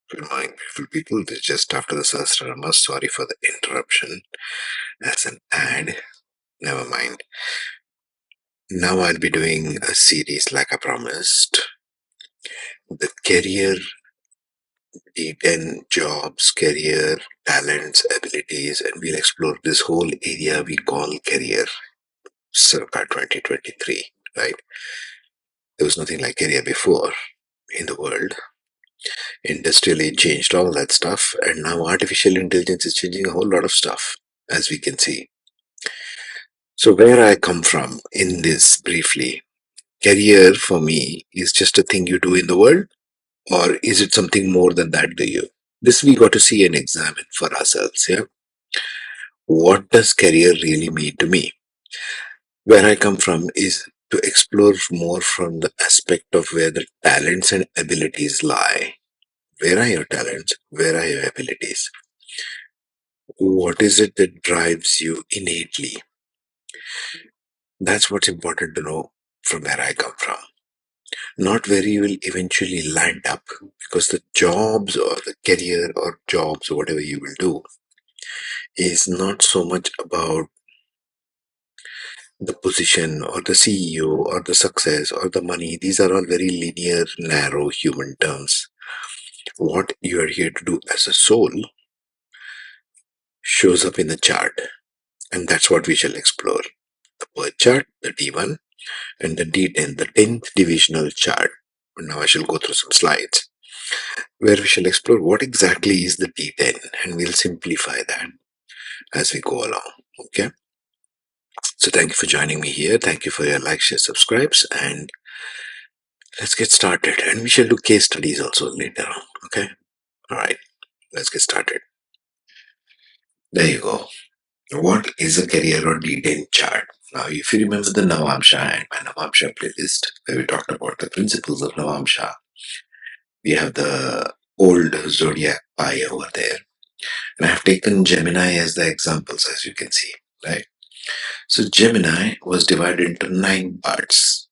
Good morning, beautiful people. This is just after the Sahasrama. Sorry for the interruption as an ad. Never mind. Now I'll be doing a series like I promised. The career D10 jobs, career, talents, abilities, and we'll explore this whole area we call career circa 2023, right? There was nothing like career before in the world. Industrial age changed all that stuff, and now artificial intelligence is changing a whole lot of stuff, as we can see. So, where I come from in this briefly, career for me is just a thing you do in the world, or is it something more than that to you? This we got to see and examine for ourselves. Yeah, what does career really mean to me? Where I come from is to explore more from the aspect of where the talents and abilities lie. Where are your talents? Where are your abilities? What is it that drives you innately? That's what's important to know from where I come from. Not where you will eventually land up, because the jobs or the career or jobs or whatever you will do is not so much about the position or the CEO or the success or the money. These are all very linear, narrow human terms. What you are here to do as a soul shows up in the chart, and that's what we shall explore. The birth chart, the D1, and the D10, the 10th divisional chart. Now I shall go through some slides where we shall explore what exactly is the D10, and we'll simplify that as we go along. Okay. So thank you for joining me here. Thank you for your likes, share, subscribes, and let's get started. And we shall do case studies also later on. Okay. All right. Let's get started. There you go. What is a career or D10 chart? Now, if you remember the Navamsha and my Navamsha playlist, where we talked about the principles of Navamsha, we have the old zodiac pie over there. And I have taken Gemini as the examples, as you can see, right? So Gemini was divided into 9 parts,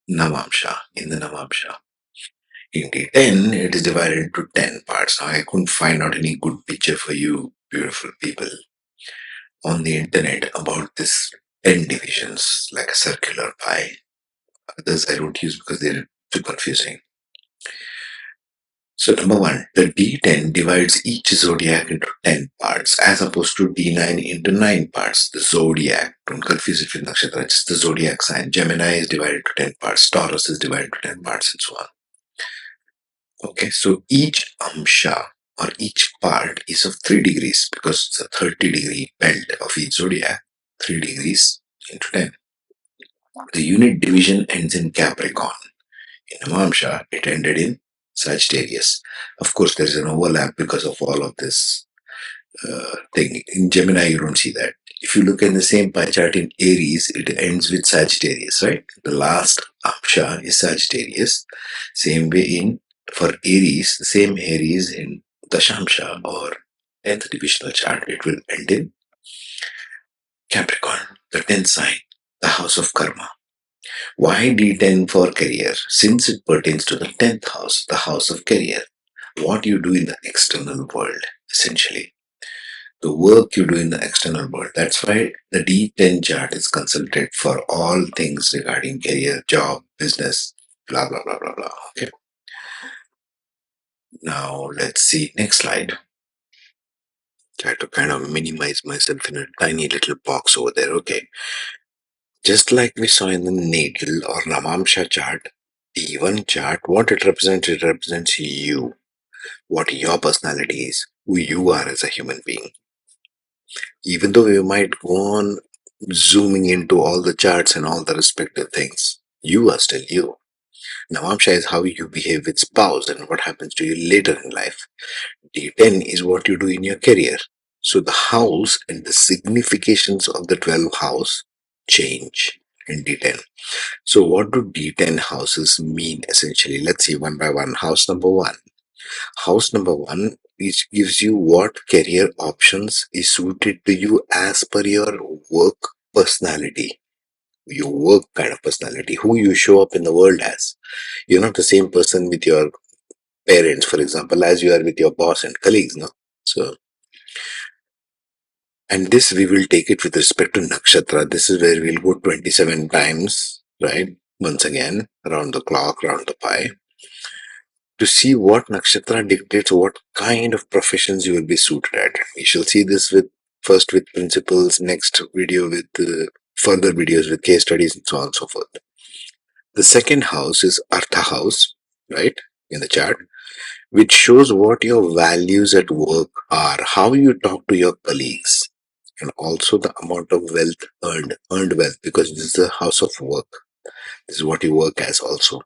Navamsha, in the Navamsha. In D10, it is divided into 10 parts. Now, I couldn't find out any good picture for you, beautiful people, on the internet about this 10 divisions, like a circular pie. Others I don't use because they're too confusing. So number one, the D10 divides each zodiac into 10 parts as opposed to D9 into 9 parts. The zodiac, don't confuse it with nakshatra, it's the zodiac sign. Gemini is divided to 10 parts, Taurus is divided to 10 parts, and so on. Okay, so each amsha or each part is of 3 degrees because it's a 30-degree belt of each zodiac, 3 degrees into 10. The unit division ends in Capricorn. In Amamsha, it ended in Sagittarius. Of course, there is an overlap because of all of this thing. In Gemini, you don't see that. If you look at the same pie chart in Aries, it ends with Sagittarius, right? The last Amsha is Sagittarius. Same way in for Aries, the same Aries in Dashamsha or 10th divisional chart, it will end in Capricorn, the 10th sign, the house of karma. Why D10 for career? Since it pertains to the 10th house, the house of career. What you do in the external world, essentially. The work you do in the external world. That's why the D10 chart is consulted for all things regarding career, job, business, blah, blah, blah, blah, blah. Okay. Now let's see. Next slide. Try to kind of minimize myself in a tiny little box over there. Okay. Just like we saw in the natal or Navamsha chart, D1 chart, what it represents you, what your personality is, who you are as a human being. Even though we might go on zooming into all the charts and all the respective things, you are still you. Navamsha is how you behave with spouse and what happens to you later in life. D10 is what you do in your career. So the house and the significations of the 12th house change in D10. So what do D10 houses mean essentially? Let's see one by one. House number one. House number one, which gives you what career options is suited to you as per your work personality, your work kind of personality, who you show up in the world as. You're not the same person with your parents, for example, as you are with your boss and colleagues, no? So, and this we will take it with respect to nakshatra. This is where we'll go 27 times, right? Once again, around the clock, around the pie, to see what nakshatra dictates what kind of professions you will be suited at. We shall see this with first with principles, next video with further videos with case studies and so on and so forth. The second house is Artha house, right, in the chart, which shows what your values at work are, how you talk to your colleagues, and also the amount of wealth earned wealth, because this is a house of work. This is what you work as also.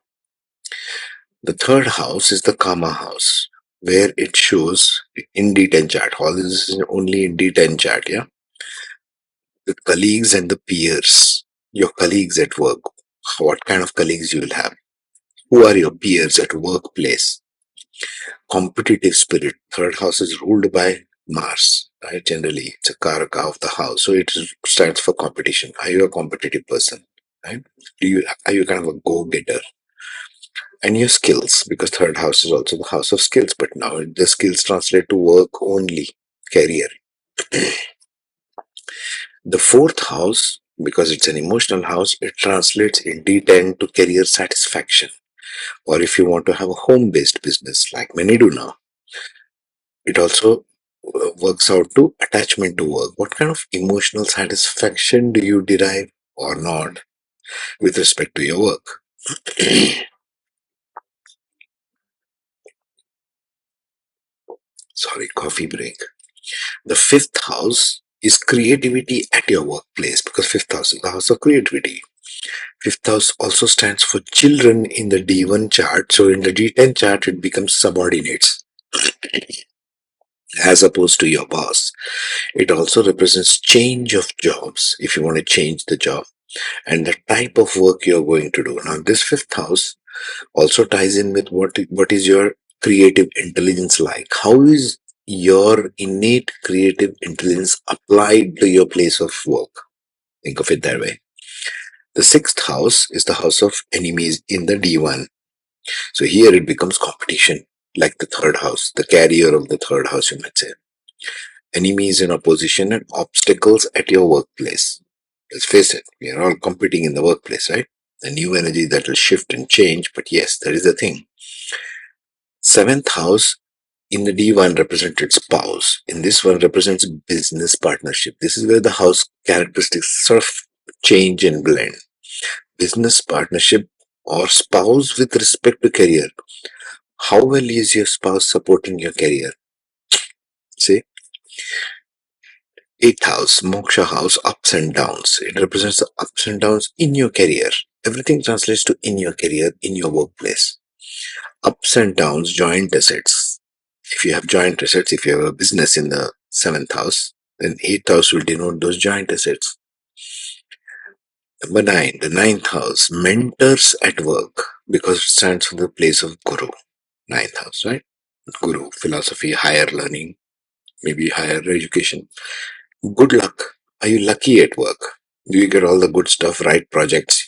The third house is the Kama house, where it shows in D10 chart. All this is only in D10 chart, yeah. The colleagues and the peers, your colleagues at work, what kind of colleagues you will have, who are your peers at workplace. Competitive spirit. Third house is ruled by Mars, right? Generally, it's a karaka of the house, so it stands for competition. Are you a competitive person, right? Are you kind of a go-getter? And your skills, because third house is also the house of skills, but now the skills translate to work only, career. The fourth house, because it's an emotional house, it translates in D10 to career satisfaction. Or if you want to have a home-based business, like many do now, it also works out to attachment to work. What kind of emotional satisfaction do you derive or not with respect to your work? Sorry, coffee break. The fifth house is creativity at your workplace, because fifth house is the house of creativity. Fifth house also stands for children in the D1 chart. So in the D10 chart, it becomes subordinates as opposed to your boss. It also represents change of jobs if you want to change the job and the type of work you're going to do. Now, this fifth house also ties in with what is your creative intelligence like? How is your innate creative intelligence applied to your place of work? Think of it that way. The sixth house is the house of enemies in the D1. So here it becomes competition, like the third house, the carrier of the third house, you might say. Enemies in opposition and obstacles at your workplace. Let's face it, we are all competing in the workplace, right? The new energy that will shift and change, but yes, that is the thing. Seventh house in the D1 represented spouse. In this one represents business partnership. This is where the house characteristics sort of change and blend. Business partnership or spouse with respect to career. How well is your spouse supporting your career? See, eighth house, moksha house, ups and downs. It represents the ups and downs in your career. Everything translates to in your career, in your workplace. Ups and downs, joint assets. If you have joint assets, if you have a business in the seventh house, then eighth house will denote those joint assets. Number nine, the ninth house, mentors at work, because it stands for the place of guru. Ninth house, right? Guru, philosophy, higher learning, maybe higher education. Good luck. Are you lucky at work? Do you get all the good stuff, right projects,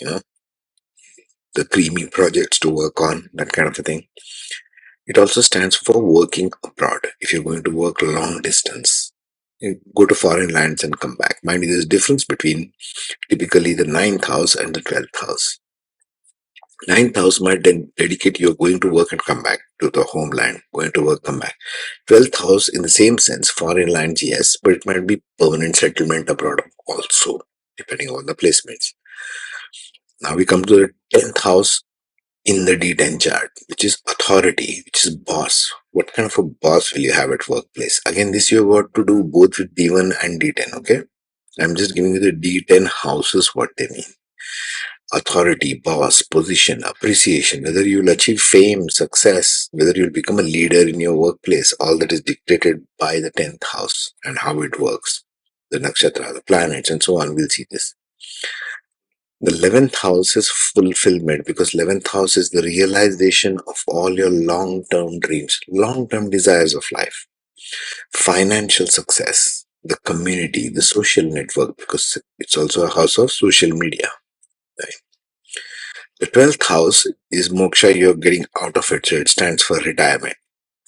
the creamy projects to work on, that kind of a thing? It also stands for working abroad. If you're going to work long distance, you go to foreign lands and come back. Mind you, there's a difference between typically the ninth house and the 12th house. Ninth house might then dedicate you're going to work and come back to the homeland, going to work, come back. 12th house, in the same sense, foreign lands, yes, but it might be permanent settlement abroad also, depending on the placements. Now we come to the 10th house in the D10 chart, which is authority, which is boss. What kind of a boss will you have at workplace? Again, this you've got to do both with D1 and D10, okay? I'm just giving you the D10 houses, what they mean. Authority, boss, position, appreciation, whether you'll achieve fame, success, whether you'll become a leader in your workplace, all that is dictated by the 10th house and how it works. The nakshatra, the planets, and so on, we'll see this. The 11th house is fulfillment, because 11th house is the realization of all your long-term dreams, long-term desires of life. Financial success, the community, the social network, because it's also a house of social media. Right? The 12th house is moksha, you're getting out of it, so it stands for retirement.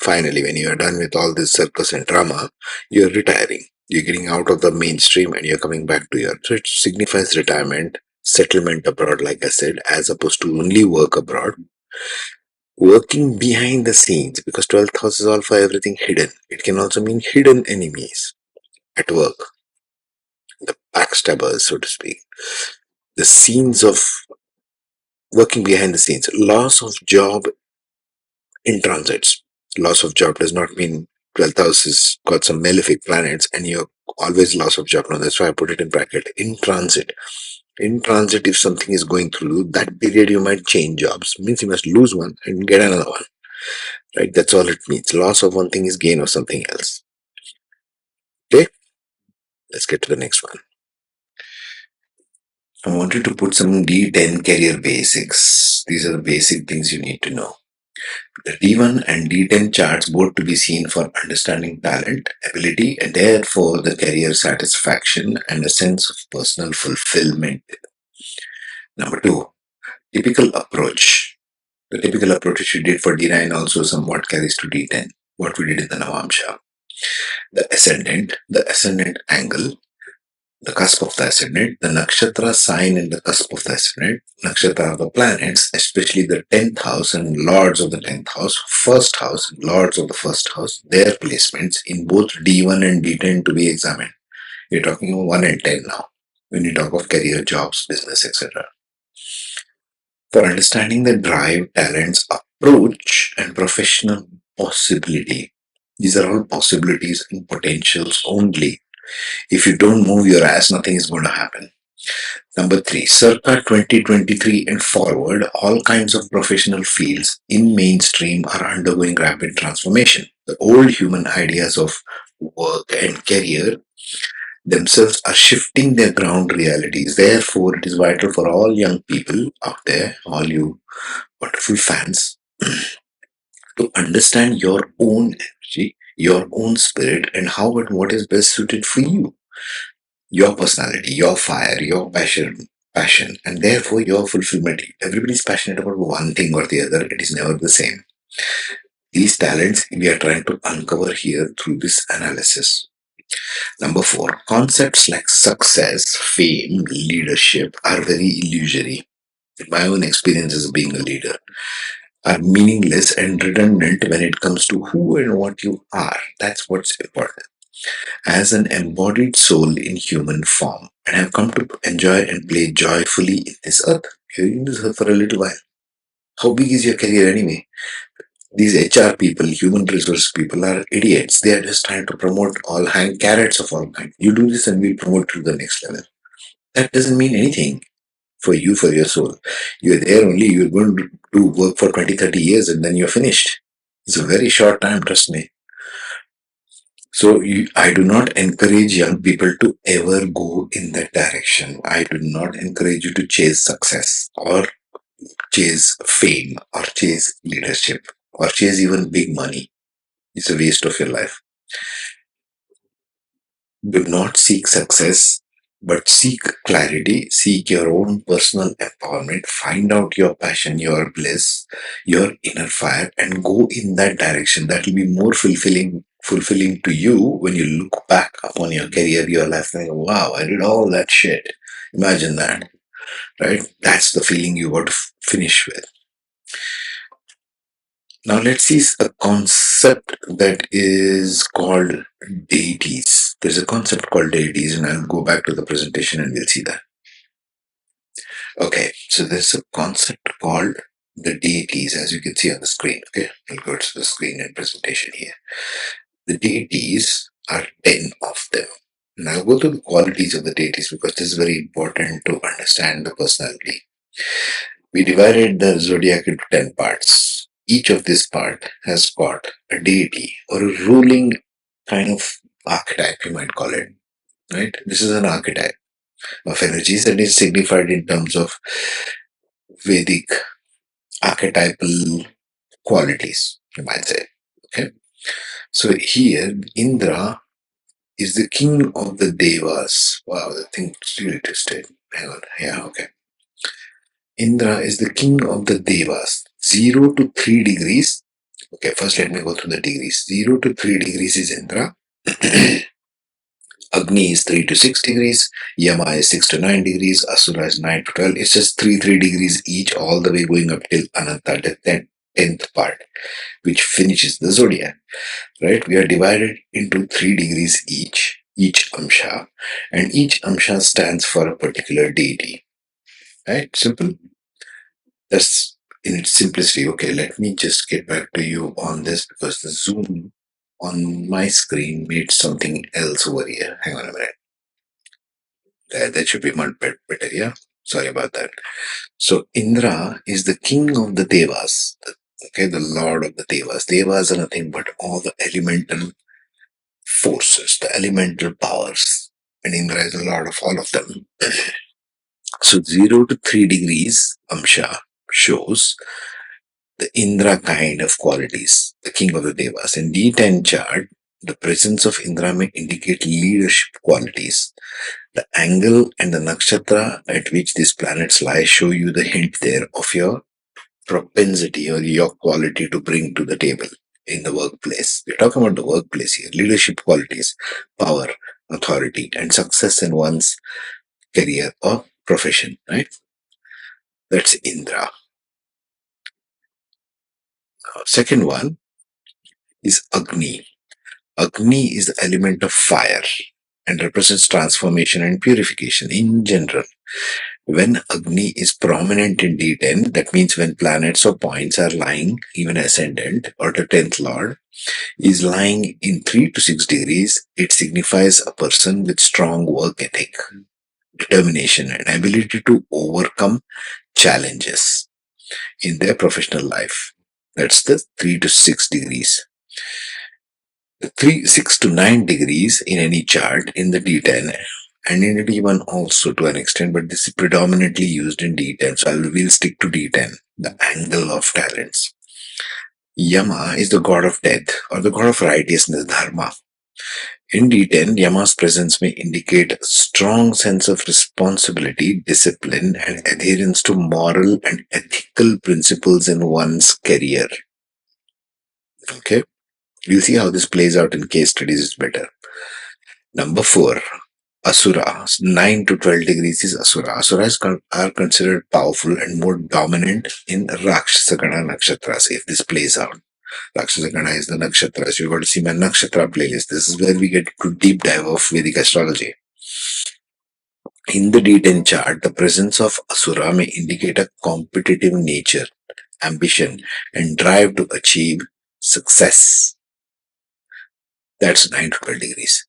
Finally, when you are done with all this circus and drama, you're retiring. You're getting out of the mainstream and you're coming back to your. So it signifies retirement, settlement abroad, like I said, as opposed to only work abroad. Working behind the scenes, because 12th house is all for everything hidden. It can also mean hidden enemies at work, the backstabbers, so to speak. The scenes of working behind the scenes, loss of job in transits. Loss of job does not mean 12th house has got some malefic planets and you're always loss of job. No, that's why I put it in bracket. In transit. In transit, if something is going through that period, you might change jobs. Means you must lose one and get another one. Right? That's all it means. Loss of one thing is gain of something else. Okay? Let's get to the next one. I wanted to put some D10 career basics. These are the basic things you need to know. The D1 and D10 charts both to be seen for understanding talent, ability, and therefore the career satisfaction and a sense of personal fulfillment. Number two, typical approach. The typical approach which we did for D9 also somewhat carries to D10, what we did in the Navamsha. The ascendant angle, the cusp of the ascendant, the nakshatra sign in the cusp of the ascendant, nakshatra of the planets, especially the 10th house and lords of the 10th house, first house and lords of the first house, their placements in both D1 and D10 to be examined. We're talking of 1 and 10 now, when you talk of career, jobs, business, etc. For understanding the drive, talents, approach, and professional possibility. These are all possibilities and potentials only. If you don't move your ass, nothing is going to happen. Number three, circa 2023 and forward, all kinds of professional fields in mainstream are undergoing rapid transformation. The old human ideas of work and career themselves are shifting their ground realities. Therefore, it is vital for all young people out there, all you wonderful fans, to understand your own energy, your own spirit, and how and what is best suited for you, your personality, your fire, your passion, and therefore your fulfillment. Everybody's passionate about one thing or the other. It is never the same. These talents we are trying to uncover here through this analysis. Number four, concepts like success, fame, leadership are very illusory. In my own experience as being a leader, are meaningless and redundant when it comes to who and what you are. That's what's important. As an embodied soul in human form, and have come to enjoy and play joyfully in this earth. You're in this earth for a little while. How big is your career anyway? These HR people, human resource people are idiots. They are just trying to promote all hang carrots of all kinds. You do this and we'll promote to the next level. That doesn't mean anything for you, for your soul. You're there only, you're going to do work for 20, 30 years and then you're finished. It's a very short time, trust me. So I do not encourage young people to ever go in that direction. I do not encourage you to chase success or chase fame or chase leadership or chase even big money. It's a waste of your life. Do not seek success, but seek clarity, seek your own personal empowerment, find out your passion, your bliss, your inner fire, and go in that direction. That will be more fulfilling to you when you look back upon your career, your life, and go, wow, I did all that shit. Imagine that, right? That's the feeling you got to finish with. Now let's see a concept that is called deities. There's a concept called deities, and I'll go back to the presentation and we'll see that. Okay, so there's a concept called the deities, as you can see on the screen. Okay, I'll go to the screen and presentation here. The deities are 10 of them. And I'll go to the qualities of the deities because this is very important to understand the personality. We divided the zodiac into 10 parts. Each of this part has got a deity or a ruling kind of archetype, you might call it. Right? This is an archetype of energies and is signified in terms of Vedic archetypal qualities, you might say. Okay. So here, Indra is the king of the Devas. Wow, the thing is really twisted. Hang on. Yeah, okay. Indra is the king of the Devas. 0 to 3 degrees. Okay, first let me go through the degrees. 0 to 3 degrees is Indra. Agni is 3 to 6 degrees. Yama is 6 to 9 degrees. Asura is 9 to 12. It's just 3 degrees each, all the way going up till Ananta, the 10th part, which finishes the zodiac. Right? We are divided into 3 degrees each amsha, and each amsha stands for a particular deity. Right? Simple. That's in its simplicity. Okay, let me just get back to you on this because the zoom on my screen made something else over here. Hang on a minute. That should be much better, yeah? Sorry about that. So Indra is the king of the Devas. Okay, the lord of the Devas. Devas are nothing but all the elemental forces, the elemental powers. And Indra is the lord of all of them. So 0 to 3 degrees Amsha shows the Indra kind of qualities, the king of the Devas. In D10 chart, the presence of Indra may indicate leadership qualities. The angle and the nakshatra at which these planets lie show you the hint there of your propensity or your quality to bring to the table in the workplace. We're talking about the workplace here, leadership qualities, power, authority, and success in one's career or profession, right? That's Indra. Second one is Agni. Agni is the element of fire and represents transformation and purification in general. When Agni is prominent in D10, that means when planets or points are lying, even ascendant or the 10th lord, is lying in 3 to 6 degrees, it signifies a person with strong work ethic, determination, and ability to overcome challenges in their professional life. That's the 3 to 6 degrees. The 6 to 9 degrees in any chart in the D10 and in the D1 also to an extent, but this is predominantly used in D10. So we'll stick to D10, the angle of talents. Yama is the god of death or the god of righteousness, dharma. In D10, Yama's presence may indicate a strong sense of responsibility, discipline, and adherence to moral and ethical principles in one's career. Okay, we'll see how this plays out in case studies is better. Number 4, Asura. 9 to 12 degrees is Asura. Asuras are considered powerful and more dominant in Rakshasagana nakshatras if this plays out. Rakshasagana is the nakshatras. You've got to see my nakshatra playlist. This is where we get to deep dive of Vedic astrology. In the D10 chart, the presence of Asura may indicate a competitive nature, ambition, and drive to achieve success. That's 9 to 12 degrees.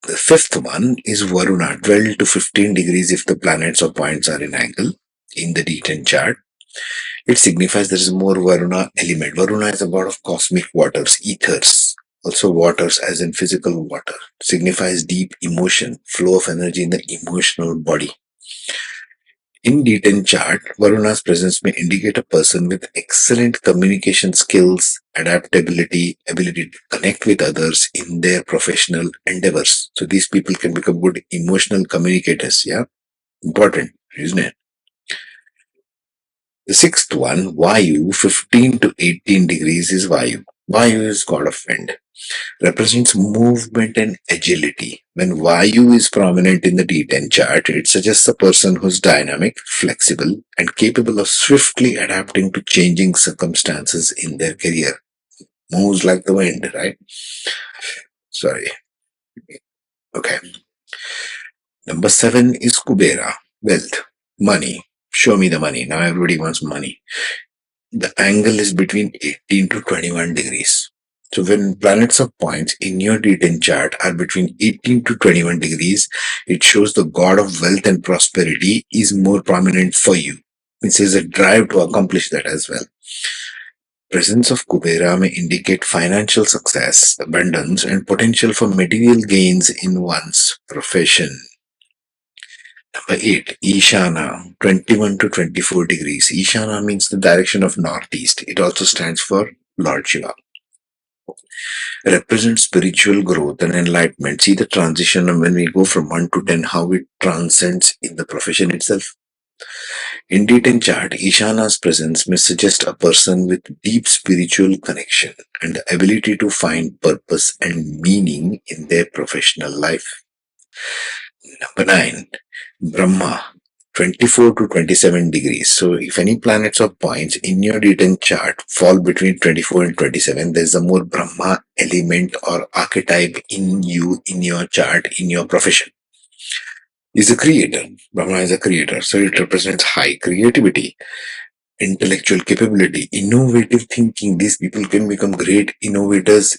The fifth one is Varuna, 12 to 15 degrees if the planets or points are in angle in the D10 chart. It signifies there is more Varuna element. Varuna is a god of cosmic waters, ethers. Also waters as in physical water. Signifies deep emotion, flow of energy in the emotional body. In D10 chart, Varuna's presence may indicate a person with excellent communication skills, adaptability, ability to connect with others in their professional endeavors. So these people can become good emotional communicators, yeah? Important, isn't it? The sixth one, Vayu, 15 to 18 degrees is Vayu. Vayu is god of wind. Represents movement and agility. When Vayu is prominent in the D10 chart, it suggests a person who's dynamic, flexible, and capable of swiftly adapting to changing circumstances in their career. Moves like the wind, right? Sorry. Okay. Number 7 is Kubera, wealth, money. Show me the money. Now everybody wants money. The angle is between 18 to 21 degrees. So when planets or points in your D10 chart are between 18 to 21 degrees, it shows the god of wealth and prosperity is more prominent for you. It says a drive to accomplish that as well. Presence of Kubera may indicate financial success, abundance, and potential for material gains in one's profession. Number 8, Ishana, 21 to 24 degrees. Ishana means the direction of northeast. It also stands for Lord Shiva. Represents spiritual growth and enlightenment. See the transition when we go from 1 to 10, how it transcends in the profession itself. In D10 chart, Ishana's presence may suggest a person with deep spiritual connection and the ability to find purpose and meaning in their professional life. Number 9, Brahma, 24 to 27 degrees. So, if any planets or points in your D10 chart fall between 24 and 27, there's a more Brahma element or archetype in you, in your chart, in your profession. Is a creator. Brahma is a creator. So, it represents high creativity, intellectual capability, innovative thinking. These people can become great innovators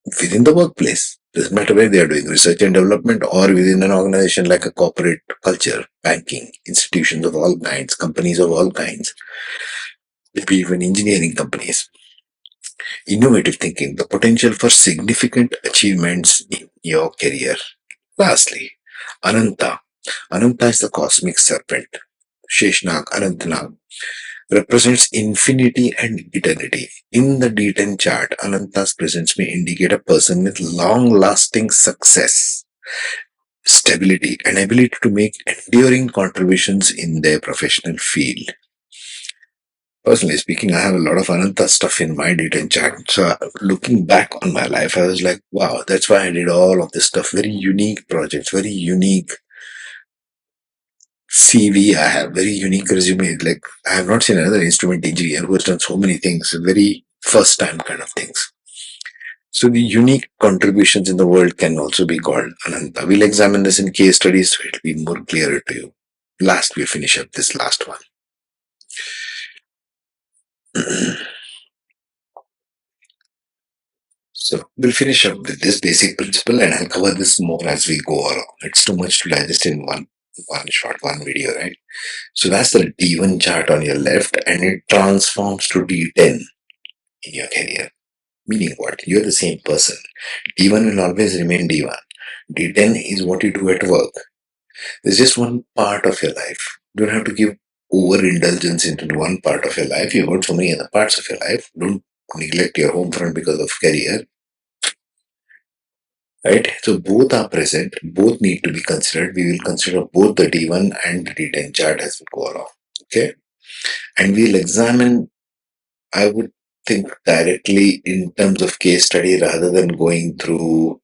within the workplace. Doesn't matter where they are doing research and development or within an organization like a corporate culture, banking, institutions of all kinds, companies of all kinds, maybe even engineering companies. Innovative thinking, the potential for significant achievements in your career. Lastly, Ananta. Ananta is the cosmic serpent. Sheshnag, Anantanag represents infinity and eternity. In the D10 chart, Ananta's presence may indicate a person with long lasting success, stability, and ability to make enduring contributions in their professional field. Personally speaking, I have a lot of Ananta stuff in my D10 chart. So, looking back on my life, I was like, wow, that's why I did all of this stuff. Very unique projects, very unique CV I have, very unique resume. Like, I have not seen another instrument engineer who has done so many things, very first time kind of things. So, the unique contributions in the world can also be called Ananta. We'll examine this in case studies so it'll be more clearer to you. Last, we finish up this last one. So, we'll finish up with this basic principle and I'll cover this more as we go along. It's too much to digest in one shot, one video, right? So, that's the D1 chart on your left and it transforms to D10 in your career. Meaning what? You're the same person. D1 will always remain D1. D10 is what you do at work. There's just one part of your life. You don't have to give overindulgence into one part of your life. You've got so many other parts of your life. Don't neglect your home front because of career. Right? So both are present. Both need to be considered. We will consider both the D1 and the D10 chart as we go along. Okay? And we'll examine, I would think directly in terms of case study rather than going through.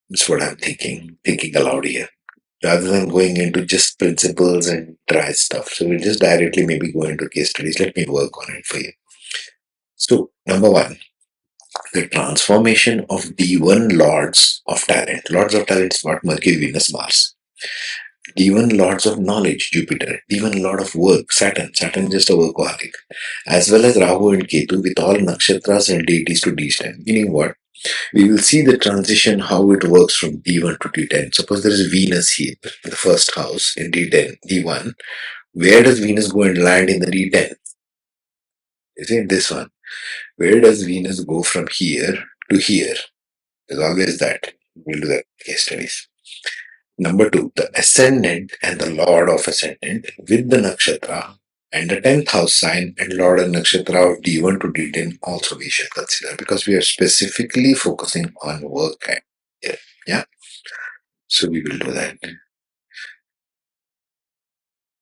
That's what I'm thinking aloud here. Rather than going into just principles and dry stuff. So we'll just directly maybe go into case studies. Let me work on it for you. So, number one, the transformation of D1 Lords of Talent. Lords of Talent is what? Mercury, Venus, Mars. D1 Lords of Knowledge, Jupiter. D1 Lord of Work, Saturn. Saturn is just a workaholic. As well as Rahu and Ketu with all nakshatras and deities to D10. Meaning what? We will see the transition, how it works from D1 to D10. Suppose there is Venus here, in the first house in D10, D1. Where does Venus go and land in the D10? Is it this one? Where does Venus go from here to here? There's always that. We'll do that in case studies. Number two, the ascendant and the lord of ascendant with the nakshatra and the 10th house sign and lord and nakshatra of D1 to D10 also we should consider because we are specifically focusing on work and here. Yeah. So we will do that.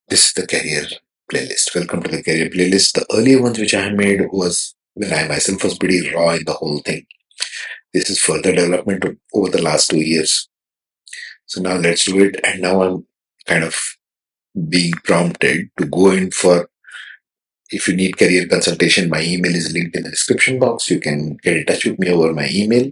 This is the career playlist. Welcome to the career playlist. The earlier ones which I had made was when I myself was pretty raw in the whole thing. This is further development over the last 2 years. So now let's do it. And now I'm kind of being prompted to go in for, if you need career consultation, my email is linked in the description box. You can get in touch with me over my email.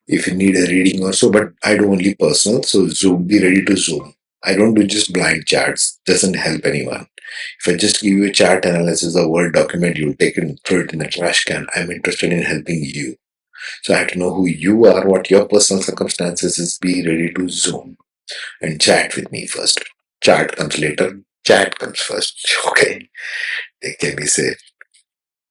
If you need a reading also, but I do only personal, so Zoom, be ready to Zoom. I don't do just blind charts, doesn't help anyone. If I just give you a chart analysis, a Word document, you'll take it and throw it in the trash can. I'm interested in helping you. So I have to know who you are, what your personal circumstances is. Be ready to Zoom and chat with me first. Chart comes later, chat comes first. Okay, take care, be safe.